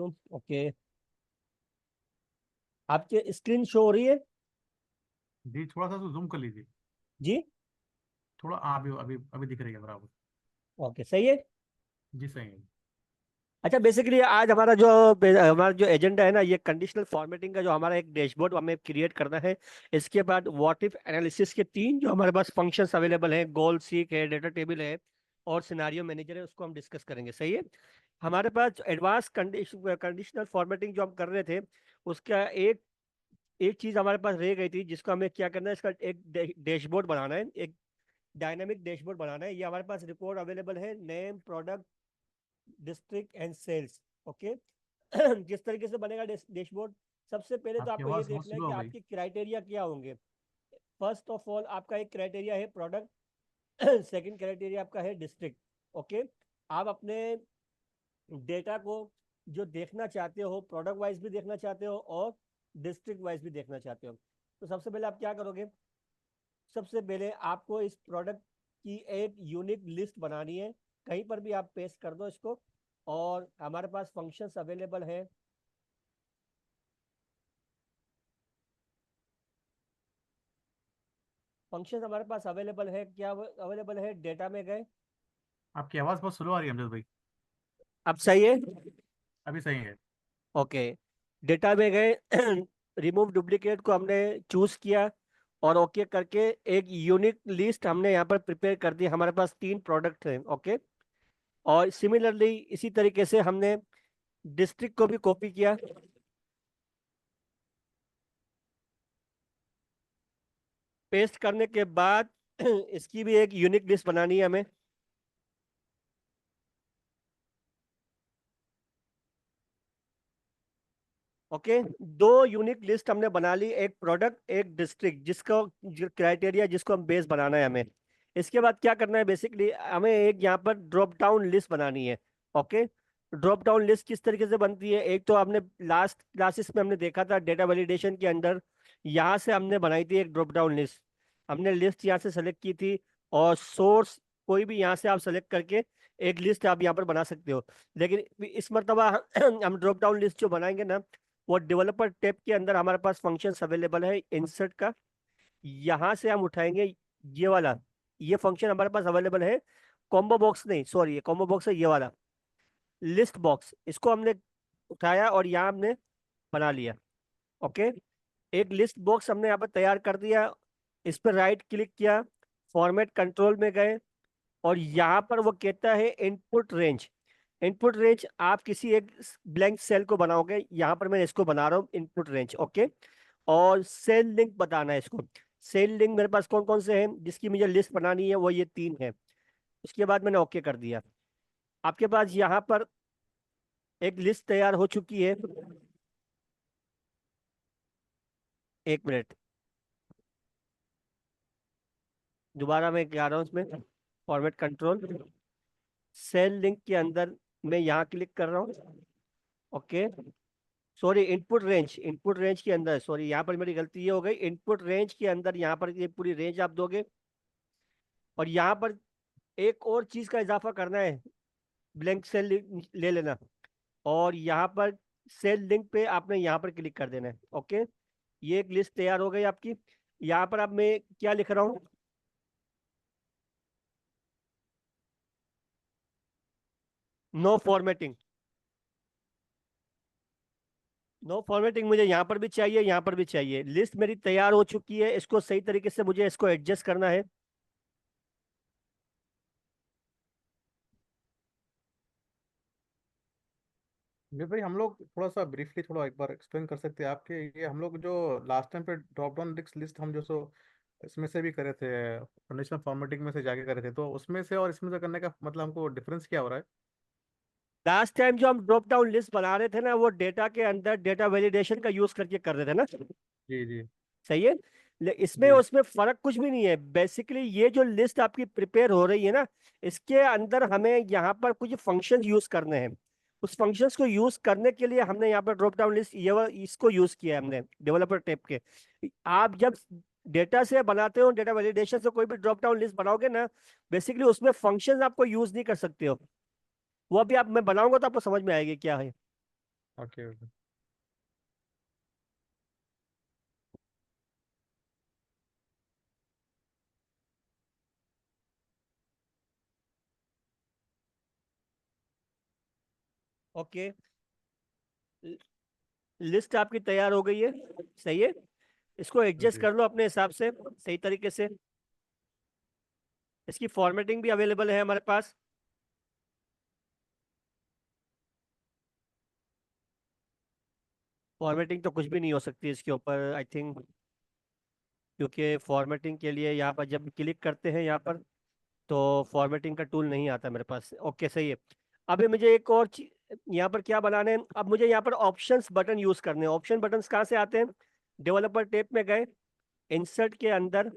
Okay. आपके screen show हो रही है? जी थोड़ा सा तो जूम कर लीजिए। जी। थोड़ा अभी अभी अभी दिख रही है बराबर। ओके, सही है। जी सही है। अच्छा, बेसिकली आज हमारा जो एजेंडा है ना, ये कंडीशनल फॉर्मेटिंग का जो हमारा एक डैशबोर्ड हमें क्रिएट करना है। इसके बाद व्हाट इफ एनालिसिस के तीन जो हमारे पास फंक्शंस अवेलेबल हैं, गोल सीक है, डेटा टेबल है और सिनारियो मैनेजर है, उसको हम डिस्कस करेंगे। सही है। हमारे पास एडवांस कंडीशनल फॉर्मेटिंग जो हम कर रहे थे, उसका एक एक चीज हमारे पास रह गई थी, जिसको हमें क्या करना है, इसका एक डैशबोर्ड बनाना है, एक डायनामिक डैशबोर्ड बनाना है। ये हमारे पास रिपोर्ट अवेलेबल है, name, product, district and sales. Okay. किस तरीके से बनेगा डैशबोर्ड? सबसे पहले तो आपकी आपको ये आवाज़ बहुत देखना है स्लो कि हो गई। आपकी क्राइटेरिया क्या होंगे। फर्स्ट ऑफ ऑल आपका एक क्राइटेरिया है प्रोडक्ट। सेकंड क्राइटेरिया आपका है डिस्ट्रिक्ट। ओके। आप अपने डेटा को जो देखना चाहते हो, प्रोडक्ट वाइज भी देखना चाहते हो और डिस्ट्रिक्ट वाइज भी देखना चाहते हो, तो सबसे पहले आप क्या करोगे? सबसे पहले आपको इस प्रोडक्ट की एक यूनिक लिस्ट बनानी है। कहीं पर भी आप पेस्ट कर दो इसको। और हमारे पास फंक्शंस अवेलेबल है। फंक्शंस हमारे पास अवेलेबल है, क्या अवेलेबल है? डेटा में गए। आपकी आवाज़ बहुत स्लो आ रही है अमजद भाई। अब सही है। अभी सही है। ओके। डेटा में गए। रिमूव डुप्लीकेट को हमने चूज किया और ओके करके एक यूनिक लिस्ट हमने यहाँ पर प्रिपेयर कर दी। हमारे पास तीन प्रोडक्ट हैं। ओके। और सिमिलरली इसी तरीके से हमने डिस्ट्रिक्ट को भी कॉपी किया। पेस्ट करने के बाद इसकी भी एक यूनिक लिस्ट बनानी है हमें। ओके। दो यूनिक लिस्ट हमने बना ली, एक प्रोडक्ट एक डिस्ट्रिक्ट, जिसको क्राइटेरिया जिसको हम बेस बनाना है हमें। इसके बाद क्या करना है? बेसिकली हमें एक यहाँ पर ड्रॉप डाउन लिस्ट बनानी है। ओके। ड्रॉप डाउन लिस्ट किस तरीके से बनती है? एक तो हमने लास्ट क्लासेस में हमने देखा था डेटा वैलिडेशन के अंदर, यहाँ से हमने बनाई थी एक ड्रॉप डाउन लिस्ट। हमने लिस्ट यहाँ से सेलेक्ट की थी और सोर्स कोई भी यहाँ से आप सेलेक्ट करके एक लिस्ट आप यहाँ पर बना सकते हो। लेकिन इस मरतबा हम ड्रॉप डाउन लिस्ट जो बनाएंगे ना, वो डेवलपर टैब के अंदर हमारे पास फंक्शंस अवेलेबल है इंसर्ट का। यहाँ से हम उठाएंगे ये वाला, ये फंक्शन हमारे पास अवेलेबल है। कॉम्बो बॉक्स नहीं, सॉरी, ये कॉम्बो बॉक्स है, ये वाला लिस्ट बॉक्स, इसको हमने उठाया और यहाँ हमने बना लिया। ओके। एक लिस्ट बॉक्स हमने यहाँ पर तैयार कर दिया। इस पर राइट क्लिक किया, फॉर्मेट कंट्रोल में गए और यहाँ पर वो कहता है इनपुट रेंज। इनपुट रेंज आप किसी एक ब्लैंक सेल को बनाओगे, यहाँ पर मैं इसको बना रहा हूँ इनपुट रेंज। ओके। और सेल लिंक बताना है इसको। सेल लिंक मेरे पास कौन कौन से हैं जिसकी मुझे लिस्ट बनानी है, वो ये तीन है। उसके बाद मैंने ओके कर दिया। आपके पास यहाँ पर एक लिस्ट तैयार हो चुकी है। एक मिनट, दोबारा मैं क्या रहा हूँ इसमें, फॉर्मेट कंट्रोल, सेल लिंक के अंदर मैं यहाँ क्लिक कर रहा हूँ। ओके। सॉरी, इनपुट रेंज के अंदर, सॉरी यहाँ पर मेरी गलती ये हो गई। इनपुट रेंज के अंदर यहाँ पर ये पूरी रेंज आप दोगे और यहाँ पर एक और चीज का इजाफा करना है, ब्लैंक सेल ले लेना और यहाँ पर सेल लिंक पे आपने यहाँ पर क्लिक कर देना है। ओके। ये एक लिस्ट तैयार हो गई आपकी। यहाँ पर अब मैं क्या लिख रहा हूँ? No formatting. नो फॉर्मेटिंग मुझे यहाँ पर भी चाहिए, यहाँ पर भी चाहिए। लिस्ट मेरी तैयार हो चुकी है, इसको सही तरीके से मुझे इसको एडजस्ट करना है। जी भाई हम लोग थोड़ा सा ब्रीफली थोड़ा एक बार एक्सप्लेन कर सकते हैं आपके ये हम लोग जो लास्ट टाइम पे ड्रॉप डाउन लिस्ट हम जो सो इसमें से भी करे थे, कंडीशनल फॉर्मेटिंग में से जाके करे थे, तो उसमें से और इसमें से करने का मतलब हमको डिफरेंस क्या हो रहा है? लास्ट टाइम जो हम ड्रॉप डाउन लिस्ट बना रहे थे ना, वो डेटा के अंदर डेटा वैलिडेशन का यूज करके कर रहे थे ना। जी जी सही है। इसमें जी। उसमें फर्क कुछ भी नहीं है। बेसिकली ये जो लिस्ट आपकी प्रिपेयर हो रही है ना, इसके अंदर हमें यहाँ पर कुछ फंक्शंस यूज करने हैं। उस फंक्शंस को यूज करने के लिए हमने यहाँ पर ड्रॉप डाउन लिस्ट इसको यूज किया है हमने डेवलपर टैब के। आप जब डेटा से बनाते हो, डेटा वैलिडेशन से कोई भी ड्रॉप डाउन लिस्ट बनाओगे ना, बेसिकली उसमें फंक्शंस आपको यूज नहीं कर सकते हो। वो अभी आप मैं बनाऊंगा तो आपको समझ में आएगी क्या है। Okay okay. ओके, लिस्ट आपकी तैयार हो गई है, सही है। इसको एडजस्ट जी। कर लो अपने हिसाब से सही तरीके से। इसकी फॉर्मेटिंग भी अवेलेबल है हमारे पास। फॉर्मेटिंग तो कुछ भी नहीं हो सकती इसके ऊपर आई थिंक, क्योंकि फॉर्मेटिंग के लिए यहाँ पर जब क्लिक करते हैं यहाँ पर, तो फॉर्मेटिंग का टूल नहीं आता मेरे पास। ओके, सही है। अभी मुझे एक और यहाँ पर क्या बनाना है, अब मुझे यहाँ पर ऑप्शंस बटन यूज करने हैं। ऑप्शन बटन्स कहाँ से आते हैं? डेवलपर टैब में गए, इंसर्ट के अंदर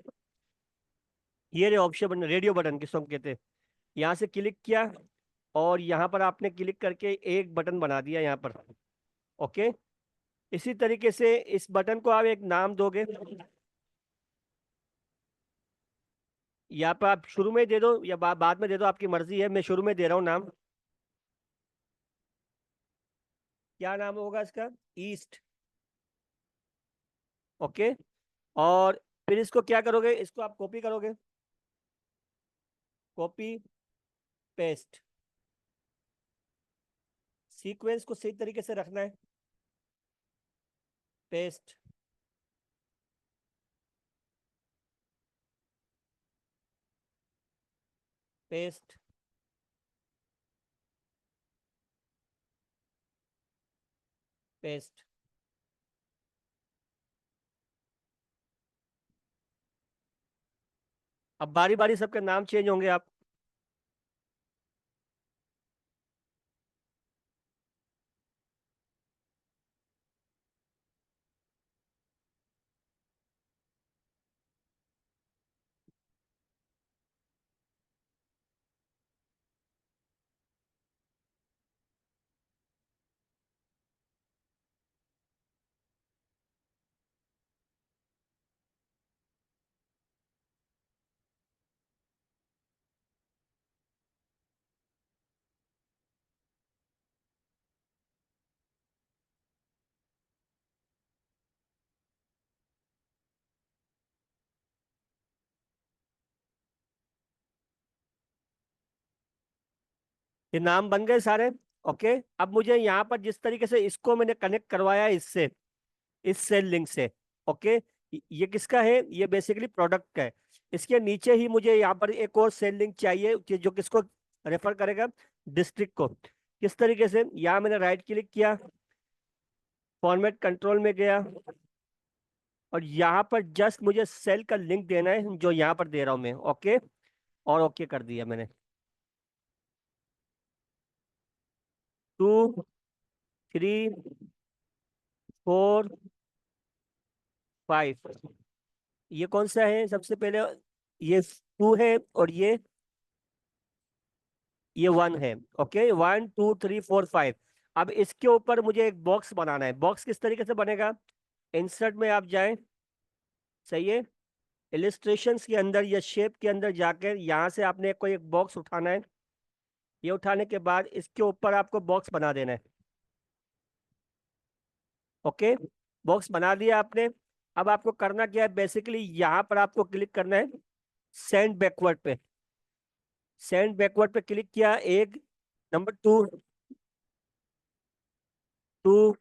ये रे ऑप्शन बटन, रेडियो बटन किसको हम कहते हैं, यहाँ से क्लिक किया और यहाँ पर आपने क्लिक करके एक बटन बना दिया यहाँ पर। ओके, इसी तरीके से इस बटन को आप एक नाम दोगे। यहाँ पर आप शुरू में दे दो या बाद में दे दो, आपकी मर्जी है। मैं शुरू में दे रहा हूँ नाम। क्या नाम होगा इसका? ईस्ट। ओके, और फिर इसको क्या करोगे, इसको आप कॉपी करोगे, कॉपी पेस्ट। सीक्वेंस को सही तरीके से रखना है। Paste, paste, paste. अब बारी बारी सबके नाम चेंज होंगे आप। ये नाम बन गए सारे। ओके, अब मुझे यहाँ पर जिस तरीके से इसको मैंने कनेक्ट करवाया इससे, इस सेल लिंक से। ओके, ये किसका है? ये बेसिकली प्रोडक्ट का है। इसके नीचे ही मुझे यहाँ पर एक और सेल लिंक चाहिए जो किसको रेफर करेगा? डिस्ट्रिक्ट को। किस तरीके से? यहाँ मैंने राइट क्लिक किया, फॉर्मेट कंट्रोल में गया, और यहाँ पर जस्ट मुझे सेल का लिंक देना है जो यहाँ पर दे रहा हूँ मैं। ओके, और ओके कर दिया मैंने। 2, 3, 4, 5। ये कौन सा है सबसे पहले? ये 2 है, और ये 1 है। ओके, 1, 2, 3, 4, 5। अब इसके ऊपर मुझे एक बॉक्स बनाना है। बॉक्स किस तरीके से बनेगा? इंसर्ट में आप जाएं, सही है। इलिस्ट्रेशंस के अंदर या शेप के अंदर जाकर यहाँ से आपने कोई एक बॉक्स उठाना है। ये उठाने के बाद इसके ऊपर आपको बॉक्स बना देना है। ओके, बॉक्स बना दिया आपने। अब आपको करना क्या है? बेसिकली यहाँ पर आपको क्लिक करना है सेंड बैकवर्ड पे। सेंड बैकवर्ड पे क्लिक किया, एक, नंबर 2, 2,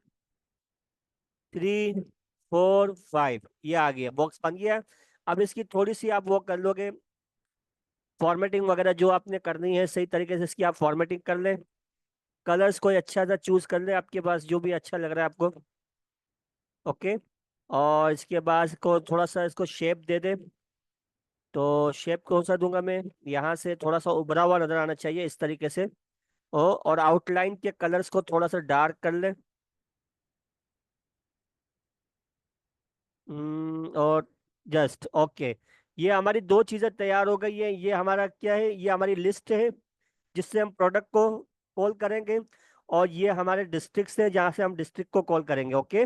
3, 4, 5, ये आ गया, बॉक्स बन गया। अब इसकी थोड़ी सी आप वो कर लोगे, फॉर्मेटिंग वगैरह जो आपने करनी है सही तरीके से इसकी आप फॉर्मेटिंग कर लें। कलर्स कोई अच्छा सा चूज कर ले आपके पास, जो भी अच्छा लग रहा है आपको। ओके, और इसके बाद इसको थोड़ा सा इसको शेप दे दे। तो शेप कौन सा दूंगा मैं? यहाँ से थोड़ा सा उभरा हुआ नजर आना चाहिए इस तरीके से। और आउटलाइन के कलर्स को थोड़ा सा डार्क कर ले। और जस्ट ओके, ये हमारी दो चीजें तैयार हो गई है। ये हमारा क्या है? ये हमारी लिस्ट है जिससे हम प्रोडक्ट को कॉल करेंगे, और ये हमारे डिस्ट्रिक्ट्स हैं जहाँ से हम डिस्ट्रिक्ट को कॉल करेंगे। ओके,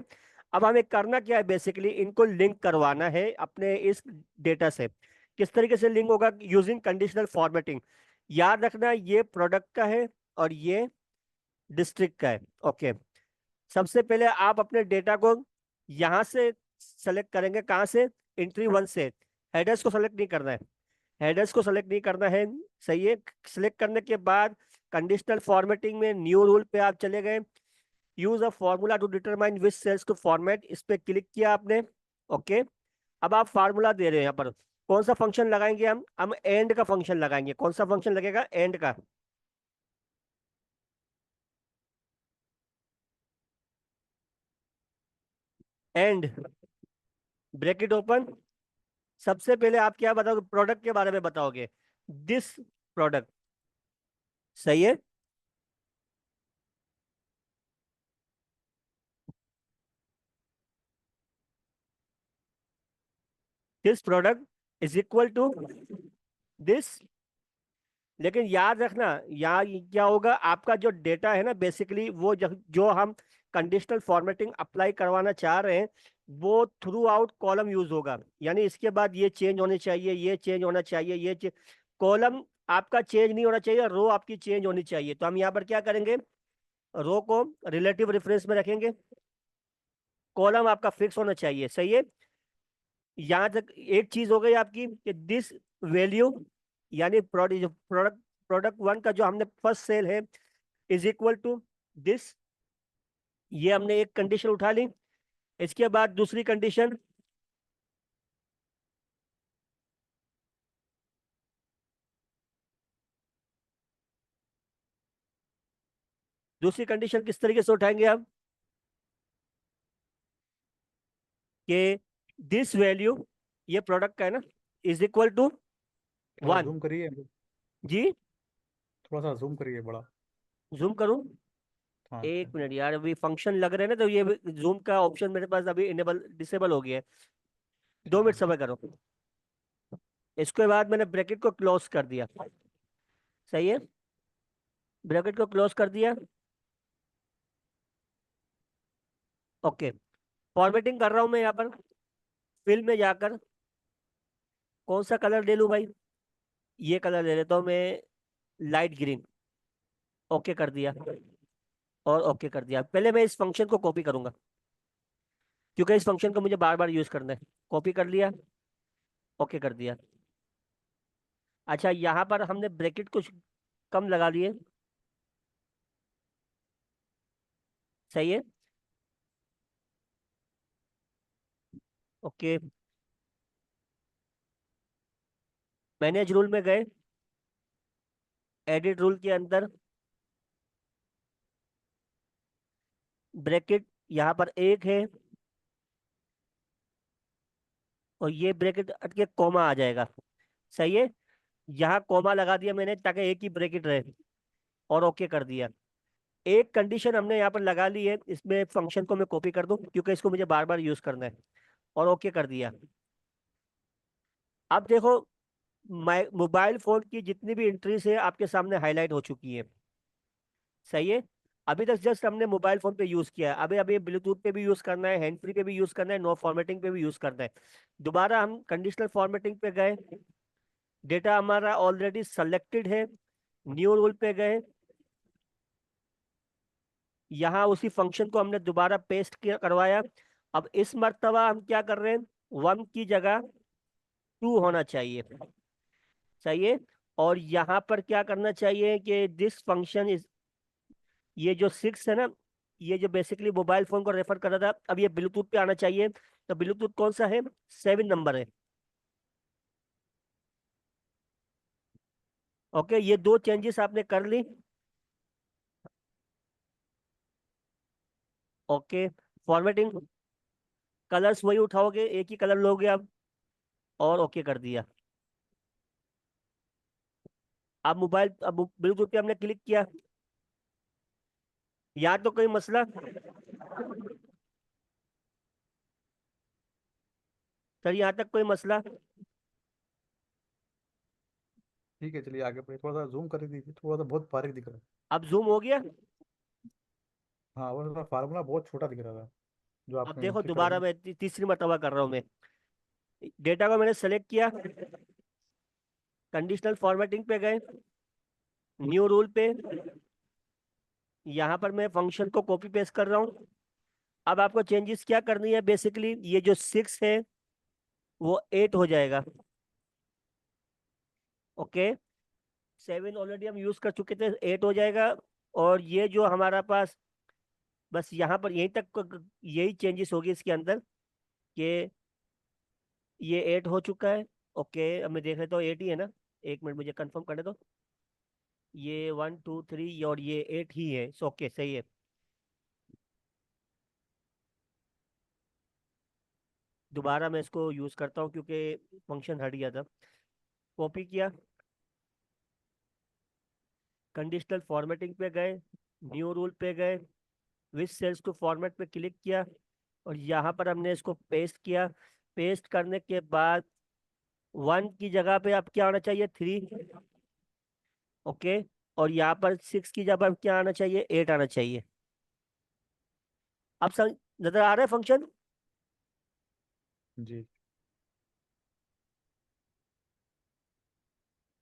अब हमें करना क्या है? बेसिकली इनको लिंक करवाना है अपने इस डेटा से। किस तरीके से लिंक होगा? Using conditional formatting. याद रखना ये प्रोडक्ट का है और ये डिस्ट्रिक्ट का है। ओके, सबसे पहले आप अपने डेटा को यहां से सेलेक्ट करेंगे, कहाँ से, एंट्री वन से। हेडर्स को सेलेक्ट नहीं करना है, हेडर्स को सेलेक्ट नहीं करना है। सही है। सिलेक्ट करने के बाद कंडीशनल फॉर्मेटिंग में न्यू रूल पे आप चले गए। Use a formula to determine which cells to format, इस पे क्लिक किया आपने। ओके। अब आप फार्मूला दे रहे हैं यहाँ पर। कौन सा फंक्शन लगाएंगे हम एंड का फंक्शन लगाएंगे। कौन सा फंक्शन लगेगा, एंड का। And, bracket open. सबसे पहले आप क्या बताओगे, प्रोडक्ट के बारे में बताओगे, दिस प्रोडक्ट। सही है। This product is equal to this. लेकिन याद रखना, यहाँ क्या होगा, आपका जो डेटा है ना बेसिकली वो जो हम कंडीशनल फॉर्मेटिंग अप्लाई करवाना चाह रहे हैं वो थ्रू आउट कॉलम यूज होगा। यानी इसके बाद ये चेंज होने चाहिए, ये चेंज होना चाहिए, कॉलम आपका चेंज नहीं होना चाहिए, रो आपकी चेंज होनी चाहिए। तो हम यहाँ पर क्या करेंगे, रो को रिलेटिव रेफरेंस में रखेंगे, कॉलम आपका फिक्स होना चाहिए। सही है। यहाँ तक एक चीज हो गई आपकी कि दिस वैल्यू, यानी प्रोडक्ट प्रोडक्ट वन का जो हमने फर्स्ट सेल है इज इक्वल टू दिस। ये हमने एक कंडीशन उठा ली। इसके बाद दूसरी कंडीशन, दूसरी कंडीशन किस तरीके से उठाएंगे हम, कि दिस वैल्यू, ये प्रोडक्ट का है ना, इज इक्वल टू थोड़ा वन। जूम करिए, जी, थोड़ा सा जूम करिए बड़ा। जूम करूं। हाँ एक ठीक। मिनट यार, अभी फंक्शन लग रहे हैं ना, तो ये जूम का ऑप्शन मेरे पास अभी इनेबल डिसेबल हो गया है। दो ठीक मिनट है। समय करो। इसके बाद मैंने ब्रैकेट को क्लोज कर दिया। सही है। ब्रैकेट को क्लोज कर दिया। ओके। फॉर्मेटिंग कर रहा हूं मैं यहाँ पर, फिल में जाकर कौन सा कलर ले लूं भाई, ये कलर ले लेता हूँ मैं, लाइट ग्रीन। ओके कर दिया, और ओके कर दिया। पहले मैं इस फंक्शन को कॉपी करूंगा, क्योंकि इस फंक्शन को मुझे बार बार यूज करना है। कॉपी कर लिया, ओके कर दिया। अच्छा, यहाँ पर हमने ब्रैकेट कुछ कम लगा लिए। सही है। ओके। मैनेज रूल में गए, एडिट रूल के अंदर ब्रैकेट यहाँ पर एक है, और ये ब्रैकेट अटके कॉमा आ जाएगा। सही है। यहाँ कॉमा लगा दिया मैंने ताकि एक ही ब्रैकेट रहे, और ओके कर दिया। एक कंडीशन हमने यहाँ पर लगा ली है, इसमें फंक्शन को मैं कॉपी कर दूं क्योंकि इसको मुझे बार बार यूज करना है, और ओके कर दिया। अब देखो, मोबाइल फोन की जितनी भी एंट्रीज है आपके सामने हाईलाइट हो चुकी है। सही है। अभी तक जस्ट हमने मोबाइल फोन पे यूज किया है, अभी अभी ब्लूटूथ पे भी यूज करना है, हैंड फ्री पे भी यूज करना है, नो फॉर्मेटिंग पे भी यूज करना है। दोबारा हम कंडीशनल फॉर्मेटिंग पे गए, डेटा हमारा ऑलरेडी सेलेक्टेड है, न्यू रूल पे गए, यहाँ उसी फंक्शन को हमने दोबारा पेस्ट किया करवाया। अब इस मर्तबा हम क्या कर रहे हैं, वन की जगह टू होना चाहिए। सही है। और यहाँ पर क्या करना चाहिए कि दिस फंक्शन इज, ये जो सिक्स है ना, ये जो बेसिकली मोबाइल फोन को रेफर कर रहा था, अब ये ब्लूटूथ पे आना चाहिए। तो ब्लूटूथ कौन सा है, 7 नंबर है। ओके, ये दो चेंजेस आपने कर ली। ओके। फॉर्मेटिंग, कलर्स वही उठाओगे, एक ही कलर लोगे अब, और ओके कर दिया। अब ब्लूटूथ पे हमने क्लिक किया, यहाँ तो कोई मसला, सर यहाँ तक कोई मसला। ठीक है, चलिए आगे बढ़िए, थोड़ा सा जूम कर दीजिए, थोड़ा सा बहुत बारीक दिख रहा है। अब जूम हो गया। हाँ वो थोड़ा फार्मूला बहुत छोटा दिख रहा था जो अब आपने देखो एंट्री करा दोबारा था। मैं तीसरी मरतबा कर रहा हूँ मैं, डेटा को मैंने सेलेक्ट किया, कंडीशनल फॉर्मेटिंग पे गए, न्यू रूल पे, यहाँ पर मैं फंक्शन को कॉपी पेस्ट कर रहा हूँ, अब आपको चेंजेस क्या करनी है, बेसिकली ये जो 6 है वो 8 हो जाएगा। ओके, 7 ऑलरेडी हम यूज कर चुके थे, 8 हो जाएगा। और ये जो हमारा पास, बस यहाँ पर यहीं तक यही चेंजेस होगी इसके अंदर, कि ये 8 हो चुका है। ओके, अब मैं देख लेता हूँ 8 ही है ना, एक मिनट मुझे कंफर्म करने दो। ये 1 2 3 और ये 8 ही है, सो ओके सही है। दोबारा मैं इसको यूज करता हूँ क्योंकि फंक्शन हट गया था। कॉपी किया, कंडीशनल फॉर्मेटिंग पे गए, न्यू रूल पे गए, विच सेल्स टू फॉर्मेट पे क्लिक किया, और यहाँ पर हमने इसको पेस्ट किया। पेस्ट करने के बाद 1 की जगह पे अब क्या आना चाहिए, 3। ओके, और यहाँ पर 6 की जगह पर क्या आना चाहिए, 8 आना चाहिए। अब नजर आ रहा है फंक्शन? जी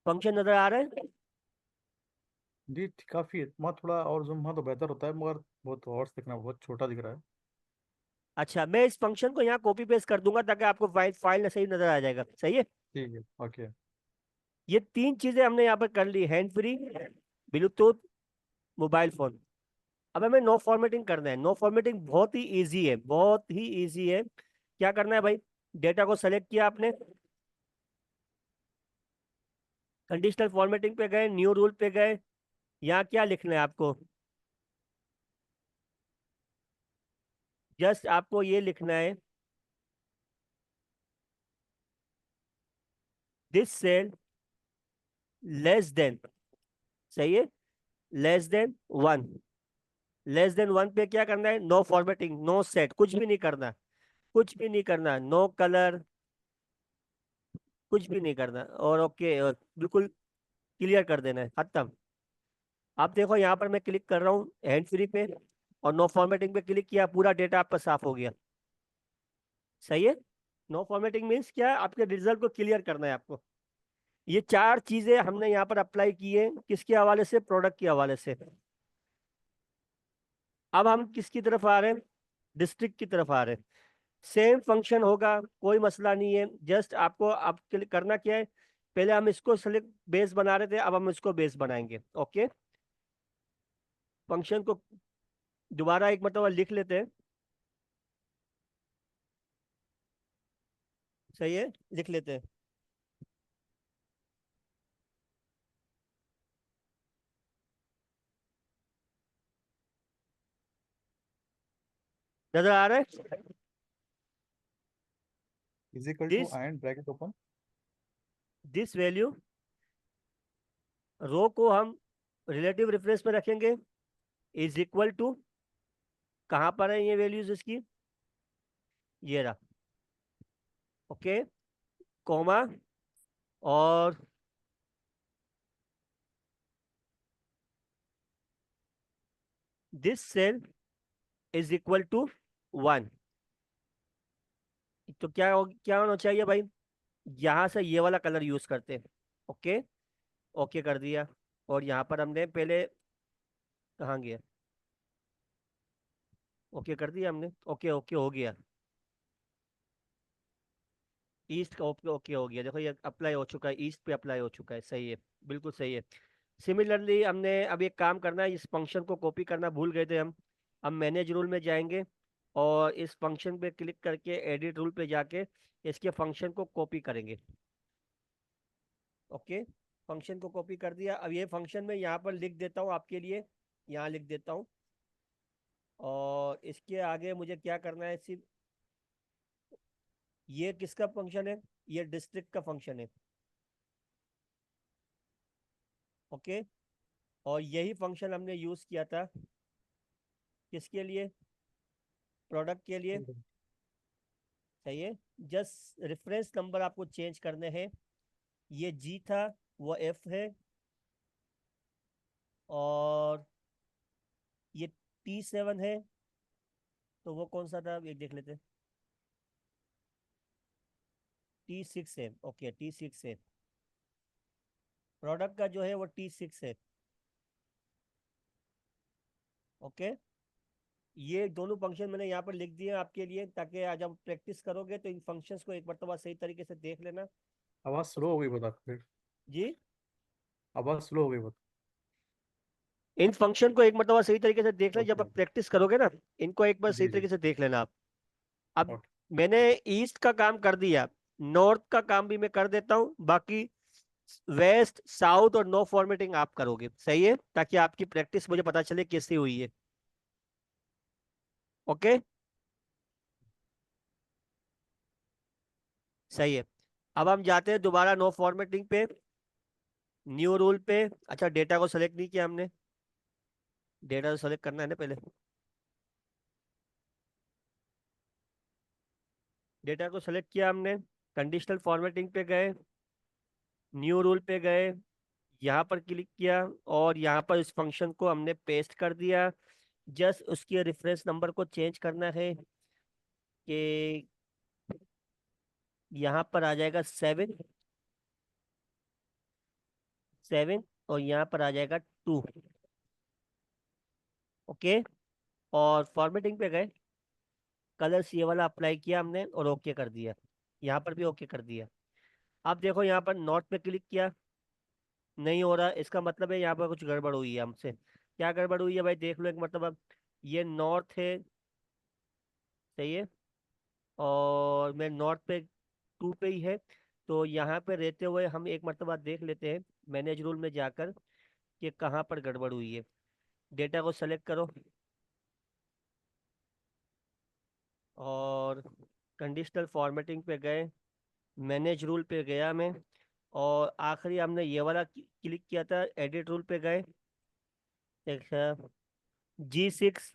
फंक्शन नजर आ रहा है? जी, काफी वहाँ थोड़ा और जूम हुआ तो बेहतर होता है, मगर बहुत और दिखना बहुत छोटा दिख रहा है। अच्छा, मैं इस फंक्शन को यहाँ कॉपी पेस्ट कर दूंगा ताकि आपको फाइल फाइल सही नजर आ जाएगा, सही है। ठीक है, ओके। ये 3 चीजें हमने यहाँ पर कर ली, hand free, Bluetooth, mobile phone. अब हमें नो फॉर्मेटिंग करना है। नो फॉर्मेटिंग बहुत ही इजी है, बहुत ही इजी है। क्या करना है भाई, डेटा को सेलेक्ट किया आपने, कंडीशनल फॉर्मेटिंग पे गए, न्यू रूल पे गए। यहाँ क्या लिखना है आपको, जस्ट आपको ये लिखना है, दिस सेल लेस देन, सही है, लेस देन 1। लेस देन 1 पे क्या करना है, नो फॉर्मेटिंग, नो सेट, कुछ भी नहीं करना, कुछ भी नहीं करना, नो कलर, कुछ भी नहीं करना, और ओके, और बिल्कुल क्लियर कर देना है, खत्म। आप देखो यहाँ पर मैं क्लिक कर रहा हूँ हैंड फ्री पे, और नो फॉर्मेटिंग पे क्लिक किया, पूरा डेटा आपका साफ हो गया। सही है। नो फॉर्मेटिंग मीन्स क्या है, आपके रिजल्ट को क्लियर करना है आपको। ये 4 चीजें हमने यहाँ पर अप्लाई की है, किसके हवाले से, प्रोडक्ट के हवाले से। अब हम किसकी तरफ आ रहे हैं, डिस्ट्रिक्ट की तरफ आ रहे हैं। सेम फंक्शन होगा, कोई मसला नहीं है। जस्ट आपको अब करना क्या है, पहले हम इसको सेलेक्ट बेस बना रहे थे, अब हम इसको बेस बनाएंगे। ओके, फंक्शन को दोबारा एक मतलब लिख लेते हैं, सही है, लिख लेते हैं। नजर आ रहा है, is equal to this and bracket open. This value, row को हम रिलेटिव रेफरेंस में रखेंगे, इज इक्वल टू, कहाँ पर है ये वैल्यूज इसकी, ये रहा। ओके, कॉमा, और this cell is equal to 1। तो क्या होना चाहिए भाई, यहाँ से ये वाला कलर यूज करते हैं। ओके, ओके कर दिया, और यहाँ पर हमने पहले, कहाँ गया, ओके कर दिया हमने, ओके ओके हो गया, ईस्ट का ओके ओके हो गया। देखो ये अप्लाई हो चुका है, ईस्ट पे अप्लाई हो चुका है, सही है, बिल्कुल सही है। सिमिलरली हमने अब एक काम करना है, इस फंक्शन को कॉपी करना भूल गए थे हम। अब मैनेज रूल में जाएंगे, और इस फंक्शन पे क्लिक करके एडिट रूल पे जाके इसके फंक्शन को कॉपी करेंगे। ओके, फंक्शन को कॉपी कर दिया। अब ये फंक्शन में यहाँ पर लिख देता हूँ आपके लिए, यहाँ लिख देता हूँ। और इसके आगे मुझे क्या करना है, सिर्फ ये किसका फंक्शन है, ये डिस्ट्रिक्ट का फंक्शन है। ओके, और यही फंक्शन हमने यूज किया था किसके लिए, प्रोडक्ट के लिए, सही है। जस्ट रेफरेंस नंबर आपको चेंज करने हैं, ये जी था, वो एफ है, और ये T7 है, तो वो कौन सा था, ये देख लेते हैं। T6 है, ओके T6 है, प्रोडक्ट का जो है वो T6 है। ओके, ये दोनों फंक्शन मैंने यहाँ पर लिख दिए हैं आपके लिए, ताकि आज आप प्रैक्टिस करोगे तो इन फंक्शंस को एक मरतबा सही तरीके से देख लेना। आवाज़ स्लो हो गई बहुत फिर। जी। आवाज़ स्लो हो गई बहुत। इन फंक्शन को एक मरतबा सही तरीके से देख लेना, जब ओके आप ओके। प्रैक्टिस करोगे ना, इनको एक बार सही जी जी। तरीके से देख लेना आप। अब ओके। मैंने ईस्ट का काम कर दिया, नॉर्थ का काम भी मैं कर देता हूँ, बाकी वेस्ट साउथ और नो फॉर्मेटिंग आप करोगे, सही है, ताकि आपकी प्रैक्टिस मुझे पता चले कैसी हुई है। ओके, सही है। अब हम जाते हैं दोबारा नो फॉर्मेटिंग पे, न्यू रूल पे। अच्छा, डेटा को सेलेक्ट नहीं किया हमने, डेटा तो सेलेक्ट करना है ना पहले। डेटा को सेलेक्ट किया हमने, कंडीशनल फॉर्मेटिंग पे गए, न्यू रूल पे गए, यहाँ पर क्लिक किया, और यहाँ पर इस फंक्शन को हमने पेस्ट कर दिया। जस्ट उसके रेफरेंस नंबर को चेंज करना है कि यहाँ पर आ जाएगा 7 और यहाँ पर आ जाएगा 2। ओके, और फॉर्मेटिंग पे गए, कलर्स ये वाला अप्लाई किया हमने और ओके कर दिया, यहाँ पर भी ओके कर दिया। अब देखो यहाँ पर नॉट पे क्लिक किया, नहीं हो रहा, इसका मतलब है यहाँ पर कुछ गड़बड़ हुई है हमसे। क्या गड़बड़ हुई है भाई, देख लो एक मतलब। ये नॉर्थ है, सही है, और मैं नॉर्थ पे 2 पे ही है। तो यहाँ पे रहते हुए हम एक मरतबा देख लेते हैं मैनेज रूल में जाकर कि कहाँ पर गड़बड़ हुई है। डेटा को सेलेक्ट करो, और कंडीशनल फॉर्मेटिंग पे गए, मैनेज रूल पे गया मैं, और आखिरी हमने ये वाला क्लिक किया था, एडिट रूल पे गए। अच्छा, G6,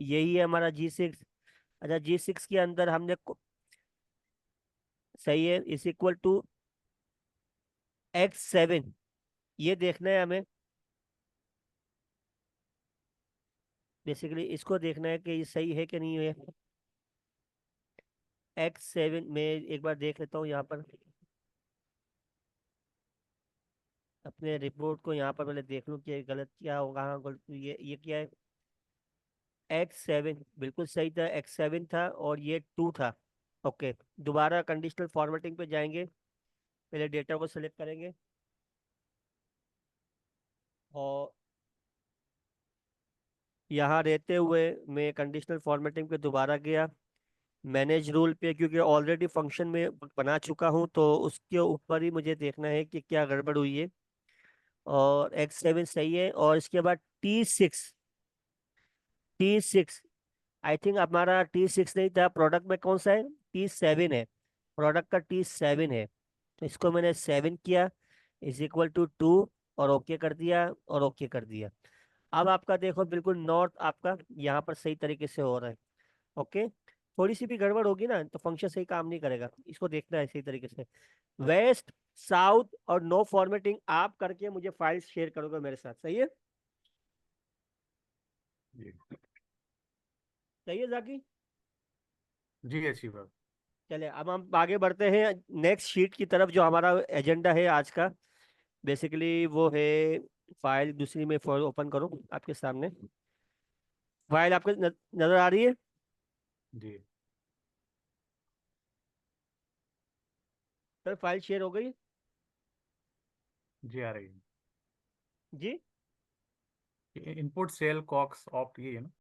यही है हमारा G6। अच्छा, G6 के अंदर हमने सही है, इज इक्वल टू X7, ये देखना है हमें। बेसिकली इसको देखना है कि ये सही है कि नहीं है। X7 में एक बार देख लेता हूँ यहाँ पर, अपने रिपोर्ट को यहाँ पर पहले देख लूँ कि गलत क्या होगा। हाँ, गलत ये क्या है, X7 बिल्कुल सही था, X7 था और ये 2 था। ओके, दोबारा कंडीशनल फॉर्मेटिंग पे जाएंगे, पहले डेटा को सिलेक्ट करेंगे, और यहाँ रहते हुए मैं कंडीशनल फॉर्मेटिंग पे दोबारा गया, मैनेज रूल पे, क्योंकि ऑलरेडी फंक्शन में बना चुका हूँ तो उसके ऊपर ही मुझे देखना है कि क्या गड़बड़ हुई है। और X7 सही है, और इसके बाद T6 आई थिंक हमारा T6 नहीं था, प्रोडक्ट में कौन सा है, T7 है, प्रोडक्ट का T7 है। तो इसको मैंने 7 किया, इज इक्वल टू 2, और ओके कर दिया, और ओके कर दिया। अब आपका देखो बिल्कुल नॉर्थ आपका यहाँ पर सही तरीके से हो रहा है। ओके, थोड़ी सी भी गड़बड़ होगी ना तो फंक्शन सही काम नहीं करेगा, इसको देखना है सही तरीके से। वेस्ट साउथ और नो फॉर्मेटिंग आप करके मुझे फाइल शेयर करोगे मेरे साथ, सही है। जी। सही है जाकी। जी अच्छी बात। चले अब हम आगे बढ़ते हैं नेक्स्ट शीट की तरफ, जो हमारा एजेंडा है आज का। बेसिकली वो है, फाइल दूसरी में ओपन करो आपके सामने, फाइल आपको नजर आ रही है। जी। सर फाइल शेयर हो गई। जी आ रही जी। है। इनपुट सेल कॉक्स ऑप्ट ये है ना।